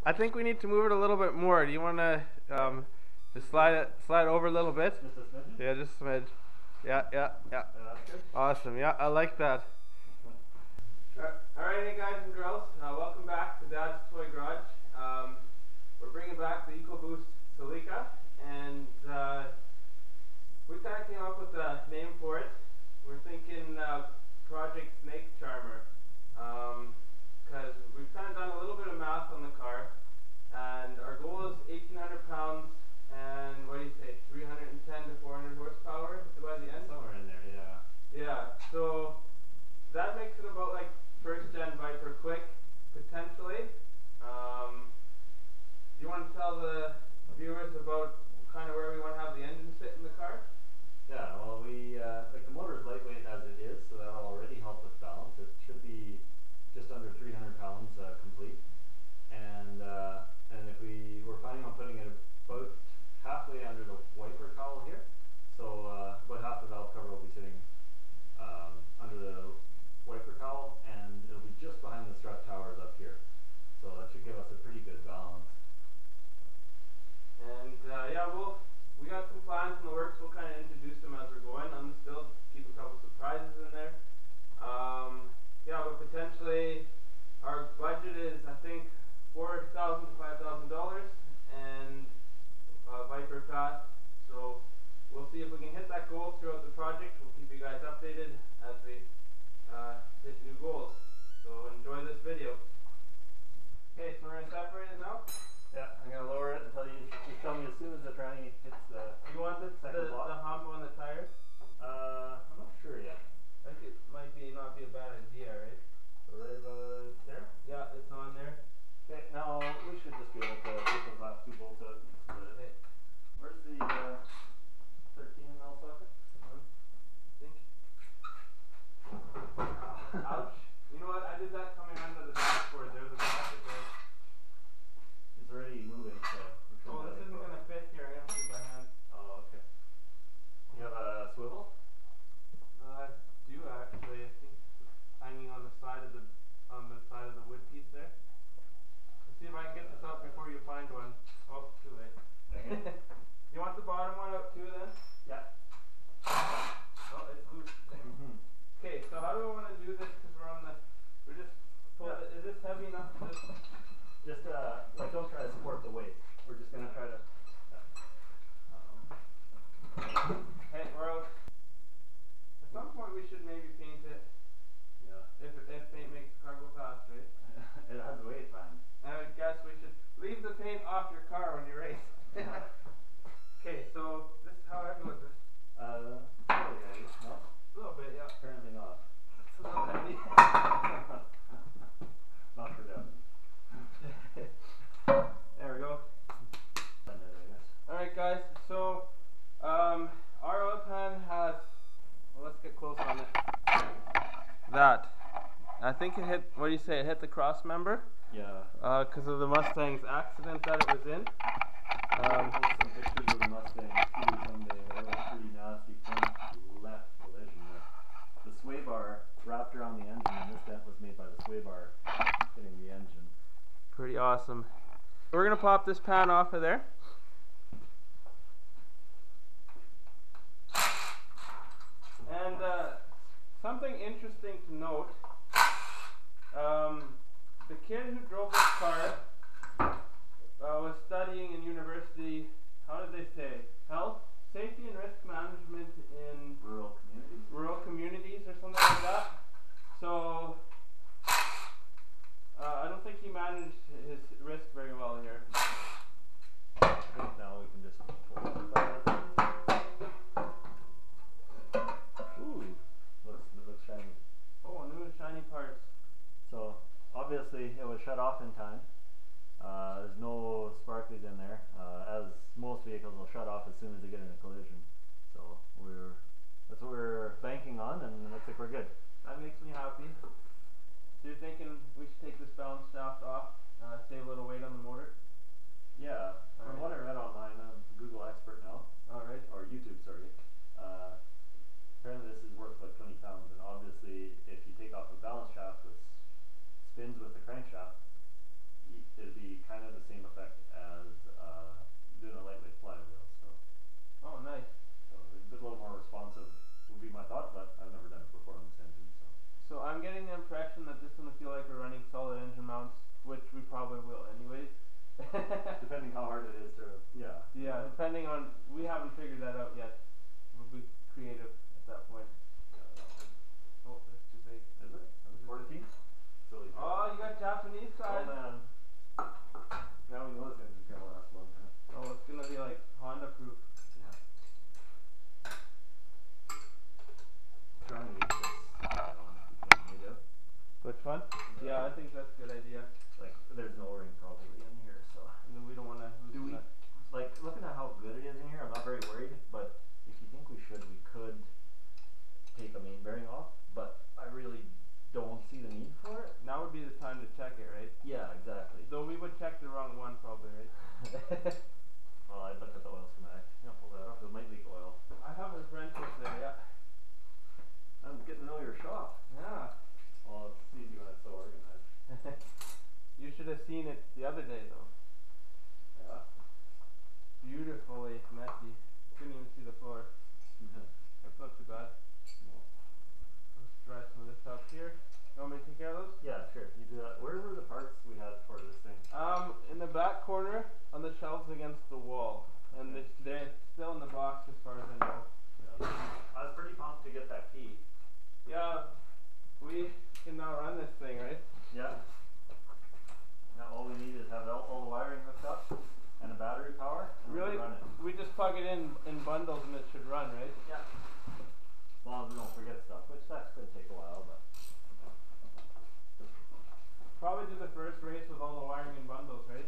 I think we need to move it a little bit more. Do you want to just slide over a little bit? Just a smidge? Yeah, just a smidge. Yeah. That's good. Awesome. Yeah, I like that. Alrighty, guys and girls, welcome back to Dad's Toy Garage. We're bringing back the EcoBoost Celica, and we kind of came up with a name for it. We're thinking Project Snake Charmer, because we've kind of done a little bit of math on the car, and our goal is 1,800 pounds and what do you say, 310 to 400 horsepower by the end? Somewhere in there, yeah. Yeah, so that makes it about like first gen Viper quick, potentially. Do you want to tell the viewers about kind of where we want to have the engine sit in the car? Yeah, well, we like the motor is lightweight as it is, so that'll already help with balance. It should be just under 300 pounds complete, and if we're planning on putting it about halfway under the wiper cowl here, so about half the valve cover will be sitting under the wiper cowl, and it'll be just behind the strut towers up here. So that should give us a pretty good balance. And yeah, we got some plans in the works. We'll kind of introduce them as we're going on the build, keep a couple surprises in there. Yeah, but potentially our budget is, I think, $4,000 to $5,000 and Viper fast. So we'll see if we can hit that goal throughout the project. We'll keep you guys updated as we hit new goals. So enjoy this video. Okay, so we're going to separate it now. Yeah, I'm going to lower it until you tell me as soon as the tranny hits the You want the hump on the tires? I'm not sure yet. I think it might not be a bad idea, right? So right about there? Yeah, it's on there. Okay, now we should just be able to take those last two bolts out. Okay. Where's the 13 mil socket? I think. Ouch. You know what? I did that coming under the dashboard. There's a bracket there. It's already moving, so. Oh, this isn't going to fit here. I have to do it by hand. Oh, okay. You have a swivel? I do actually. I think it's hanging on the side of the wood piece there. Let's see if I can get this out before you find one. Oh, too late. You want the bottom one out too then? Yeah. Oh, it's loose. Okay, so how do we want to do this? Because we're just pull it. Is this heavy enough to just like don't try to support the weight. We're just gonna try to. Hey, we're out. At some point we should maybe paint it. Yeah. If paint makes the car go fast, right? It has weight, man. I guess we should leave the paint off your car when you race. Okay, so this how heavy was this? Really heavy. No? A little bit, yeah. Apparently not. It's a little heavy. Not for them. There we go. Alright guys, so our oil pan has, well, let's get close on it. That. I think it hit, what do you say, it hit the cross member? Yeah. Because of the Mustang's accident that it was in. I'll post some pictures of the Mustang too someday. That was pretty nasty front left collision there. The sway bar wrapped around the engine, and this dent was made by the sway bar hitting the engine. Pretty awesome. We're going to pop this pan off of there. And something interesting to note, the kid who drove this car was studying in university, how did they say, health, safety and risk management in rural communities or something like that. So I don't think he managed his risk very well here. Now we can just pull it apart. Ooh, looks shiny. Oh, new and shiny parts. So obviously it was shut off in time. There's no sparklies in there, as most vehicles will shut off as soon as they get in a collision. So that's what we're banking on, and it looks like we're good. That makes me happy. So you're thinking we should take this balance shaft off, save a little weight on the motor? Yeah, from what I read online, I'm a Google expert now. Alright. Or YouTube, sorry. Apparently this is worth about 20 pounds, and obviously if you take off a balance shaft which spins with the crankshaft, it'd be kind of the Depending how hard it is to, yeah. Yeah, depending on, we haven't figured that out yet. We'll be creative at that point. Oh, that's too big. Is it? 14? Silly. Oh, you got Japanese Oh side. man. Now we know this engine's gonna last a long time. Oh, it's gonna be like Honda proof. Yeah. Trying to use this between you. Which one? Yeah, I think that's a good idea. Like, there's no ring probably in here, so. And then we don't wanna loosen that. Like, looking at how good it is in here, I'm not very worried, but if you think we could take a main bearing off, but I really don't see the need for it. Now would be the time to check it, right? Yeah, exactly. Though we would check the wrong one probably, right? Well, I'd look at the oil schematic. Yeah, pull that off. It might leak oil. I have a wrenches there, yeah. I'm getting to know your shop. Yeah. Well, it's easy when it's so organized. You should have seen it the other day though. Yeah. Beautifully messy. Couldn't even see the floor. That's not too bad. No. Let's dry some of this up here. You want me to take care of those? Yeah, sure. You do that. Where were the parts we had for this thing? In the back corner on the shelves against the wall. And they're still in the box as far as I know. Yeah. I was pretty pumped to get that key. Yeah, we can now run this thing, right? Yeah. Now all we need is have all the wiring hooked up and a battery power and we Really? can run it. We just plug it in bundles and it should run, right? Yeah. As long as we don't forget stuff, which that's going to take a while, but. Probably do the first race with all the wiring in bundles, right?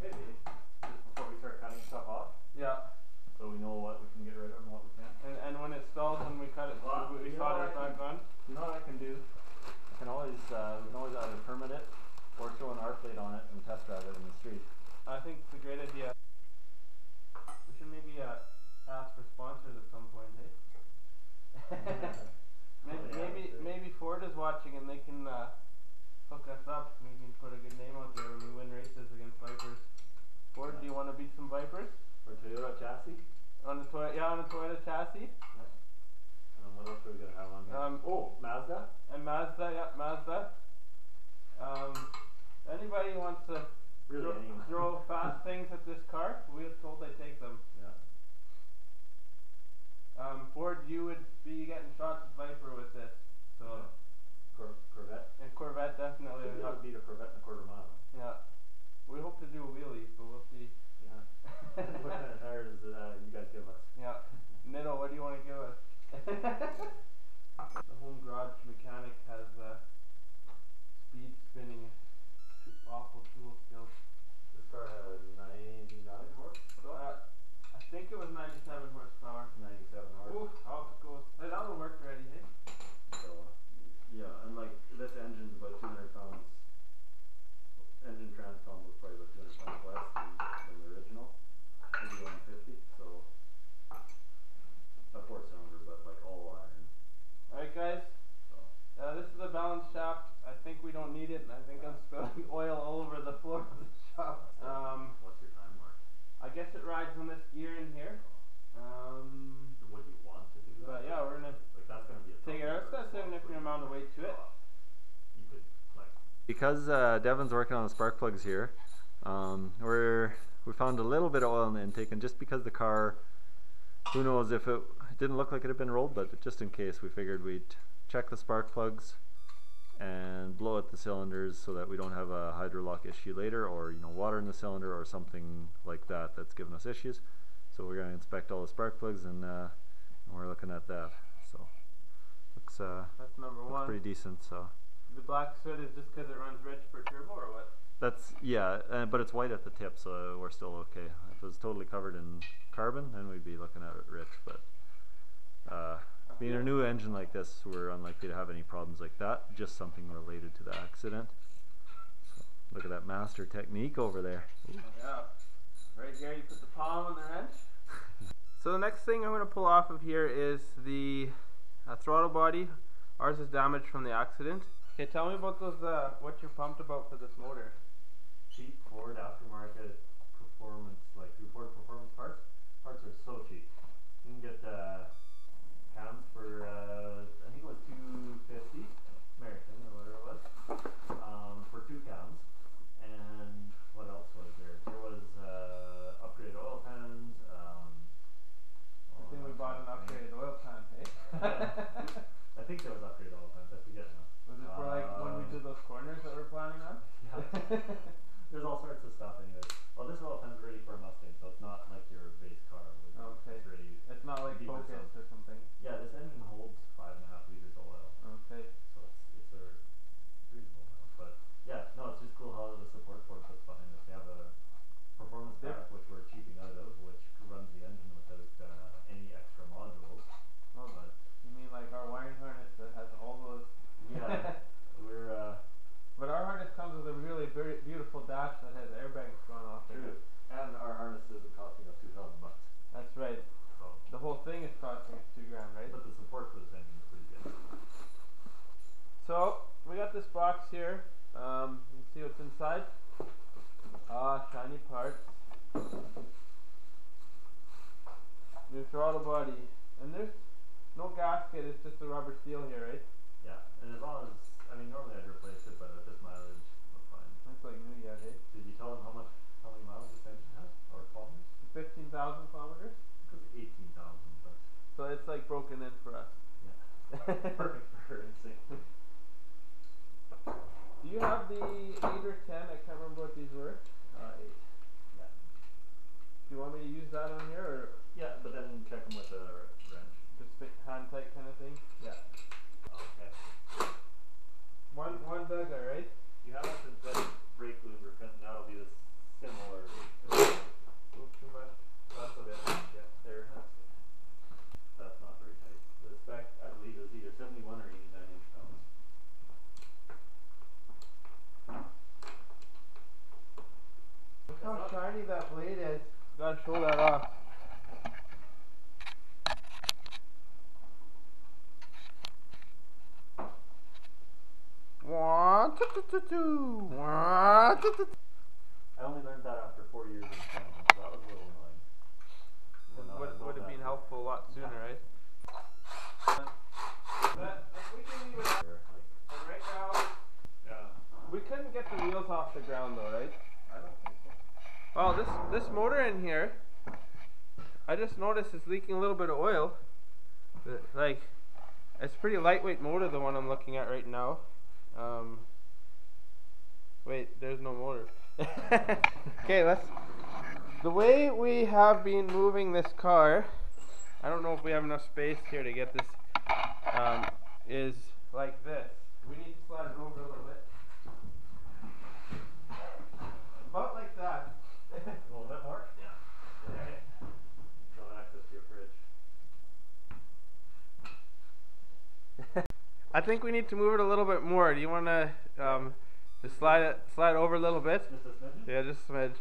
Maybe. Just before we start cutting stuff off. Yeah. So we know what we can get rid of and what we can't. And when it stalls and we cut it, Well, we solder it back on. You know what I can do? I can always, we can always either permit it or throw an R plate on it and test drive it in the street. I think it's a great idea. We should maybe ask for sponsors at some point, hey? Maybe Ford is watching and they can hook us up. We can put a good name out there when we win races against Vipers. Ford, do you want to beat some Vipers? Or Toyota chassis? On a Toyota chassis. Yeah. What else are we gonna have on here? Oh, Mazda? And Mazda, yeah, Mazda. Anybody who wants to throw fast things at this car, we are told they take them. Yeah. Ford, you would be getting shots at Viper with this. So. Yeah. Corvette? And Corvette definitely. That would beat a Corvette in a quarter mile. Yeah. We hope to do a wheelie, but we'll see. Yeah. What kind of tires you guys give us? Yeah. Nitto, what do you want to give us? The home garage mechanic has speed spinning, awful tool skills. This car had 99 horse? I think it was 97 horsepower. 97 horse. Ooh, how it goes. Hey, that one worked already, hey? So, yeah, and like this engine's about 200 pounds. Engine transcom was probably about 200 pounds less than the original. Maybe 150, so a 4-cylinder, but like all iron. Alright guys, So. this is the balance shaft. I think we don't need it, and I think I'm spilling oil all over the floor of the shop. What's your time mark? I guess it rides on this gear in here. Would you want to do that? But yeah, we're gonna like that's gonna be a take it out. It's got a significant amount of weight to it. You could like because Devin's working on the spark plugs here. We found a little bit of oil in the intake, and just because the car, who knows if it didn't look like it had been rolled, but just in case, we figured we'd check the spark plugs and blow out the cylinders so that we don't have a hydrolock issue later, or water in the cylinder or something like that that's given us issues. So we're going to inspect all the spark plugs, and we're looking at that. So looks that's number one. pretty decent. So the black soot is just because it runs rich per turbo, or what? that's but it's white at the tip, so we're still okay. If it was totally covered in carbon, then we'd be looking at it rich. But being a new engine like this, we're unlikely to have any problems like that. Just something related to the accident. So look at that master technique over there. Ooh. Yeah. Right here, you put the palm on the wrench. So the next thing I'm going to pull off of here is the throttle body. Ours is damaged from the accident. Okay, tell me about those. What you're pumped about for this motor? Cheap Ford aftermarket performance, like Ford performance parts. Parts are so cheap. You can get cams for I think it was $250 American or whatever it was, for 2 cams. And what else was it has airbags gone off. True. And our harnesses are costing us $2,000. That's right. So The whole thing is costing us $2,000, right? but the support for this engine is pretty good. So we got this box here. Let's see what's inside. Ah, shiny parts. New throttle body, and there's no gasket. It's just a rubber seal here, right? Yeah, and as long as, I mean, normally I'd replace it, but at this mileage, we're fine. That's like new yet, eh? Did you tell them how many miles this engine has, or kilometers? 15,000 kilometers. It goes 18,000, but So it's like broken in for us. yeah, perfect for insane. Do you have the 8 or 10? I can't remember what these were. 8. Yeah. Do you want me to use that on here, or Yeah, but then check them with a wrench. just hand tight kind of thing? Yeah. Okay. One bugger, right? You have a synthetic brake lubricant, and that'll be the similar. Move too much. That's a bit. Yeah, there. That's not very tight. The spec, I believe, is either 71 or 89 inch pounds. Look how shiny that blade is. Gotta show that off. I only learned that after 4 years in Canada, so that was a little annoying. Would have been helpful a lot sooner, right? But if we can leave it out, and right now, Yeah. we couldn't get the wheels off the ground though, right? I don't think so. Well, this motor in here, I just noticed it's leaking a little bit of oil. Like, it's a pretty lightweight motor, the one I'm looking at right now. Wait, there's no motor. Okay, the way we have been moving this car, I don't know if we have enough space here to get this, is like this. We need to slide it over a little bit. About like that. A little bit more? Yeah. Okay. So access to your fridge. I think we need to move it a little bit more. Do you want to just slide over a little bit? Just a smidgen? Yeah, just a smidge.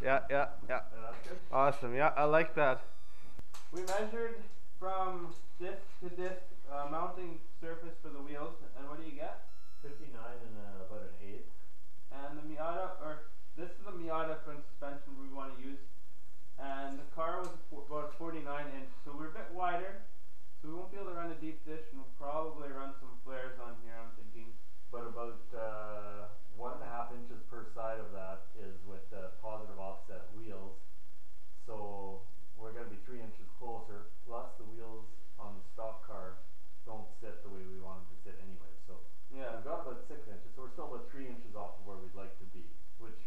Yeah. That's good? Awesome. Yeah, I like that. We measured from disc to disc mounting surface for the wheels, and what do you get? 59 and about an 8. And the Miata, or this is the Miata front suspension we want to use, and the car was about 49 inch, so we're a bit wider, so we won't be able to run a deep dish, and we'll probably run some flares on here, I'm thinking. But about 1.5 inches per side of that is with positive offset wheels. So we're going to be 3 inches closer. Plus the wheels on the stock car don't sit the way we want them to sit anyway. So Yeah. we've got about 6 inches. So we're still about 3 inches off of where we'd like to be, which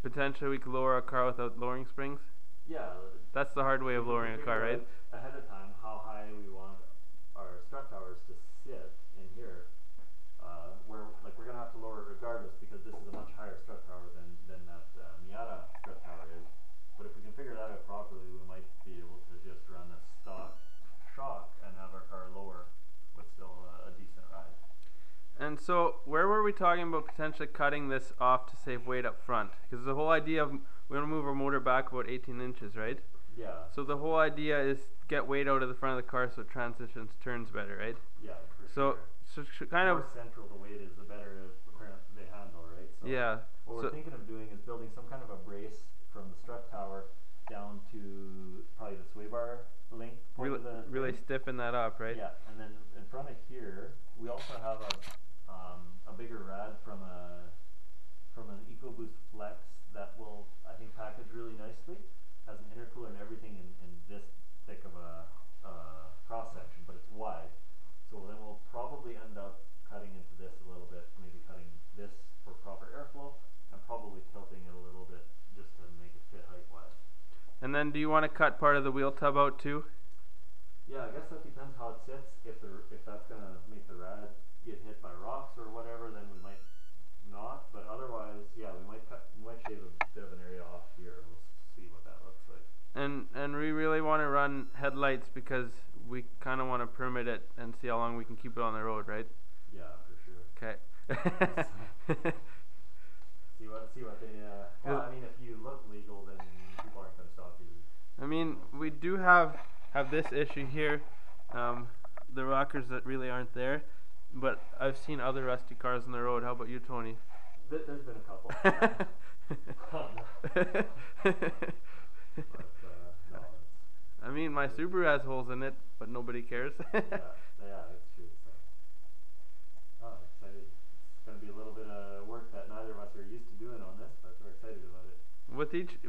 potentially we could lower a car without lowering springs. Yeah. That's the hard way of We lowering a can car, figure right? out ahead of time how high we want our strut towers to sit in here. Where like we're gonna have to lower it regardless because this is a much higher strut tower than that Miata strut tower is. But if we can figure that out properly, we might be able to just run a stock shock and have our car lower with still a decent ride. And so, where were we talking about potentially cutting this off to save weight up front? Because the whole idea of we want to move our motor back about 18 inches, right? Yeah. So the whole idea is get weight out of the front of the car so it transitions, turns better, right? Yeah, for So, sure. so The kind more of. central the weight is, the better they handle, right? So Yeah. what we're thinking of doing is building some kind of a brace from the strut tower down to probably the sway bar length part Really, of the really frame. stiffen that up, right? Yeah, and then in front of here, we also have a bigger rad from an EcoBoost Flex that will, I think, package really nicely. Has an intercooler and everything in this thick of a cross section, but it's wide. So then we'll probably end up cutting into this a little bit, maybe cutting this for proper airflow, and probably tilting it a little bit just to make it fit height-wise. And then do you want to cut part of the wheel tub out too? Yeah, I guess that depends how it sits. If that's gonna make the rad get hit by rocks or whatever, then we might not. But otherwise, yeah, we might shave a bit of an area off here. We'll see what that looks like. And we really want to run headlights because we kind of want to permit it and see how long we can keep it on the road, right? Yeah, for sure. Okay. see what they. Well, I mean, if you look legal, then people aren't gonna stop you. I mean, we do have this issue here, the rockers that really aren't there, but I've seen other rusty cars on the road. How about you, Tony? There's been a couple. But, no, I mean, my Subaru has holes in it, but nobody cares. yeah, it's true. So, excited. It's going to be a little bit of work that neither of us are used to doing on this, but we're excited about it.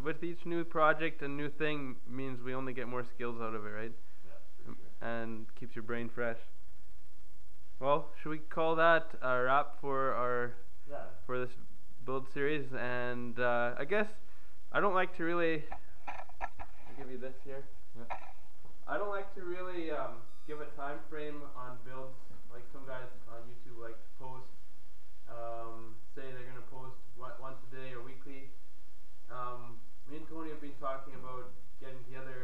With each new project and new thing means we only get more skills out of it, right? Yeah, for sure. And keeps your brain fresh. Well, should we call that a wrap for this build series? And I guess I don't like to really. I'll give you this here. Yeah. I don't like to really give a time frame on builds. Like some guys on YouTube like to post, say they're gonna post once a day or weekly. Me and Tony have been talking about getting together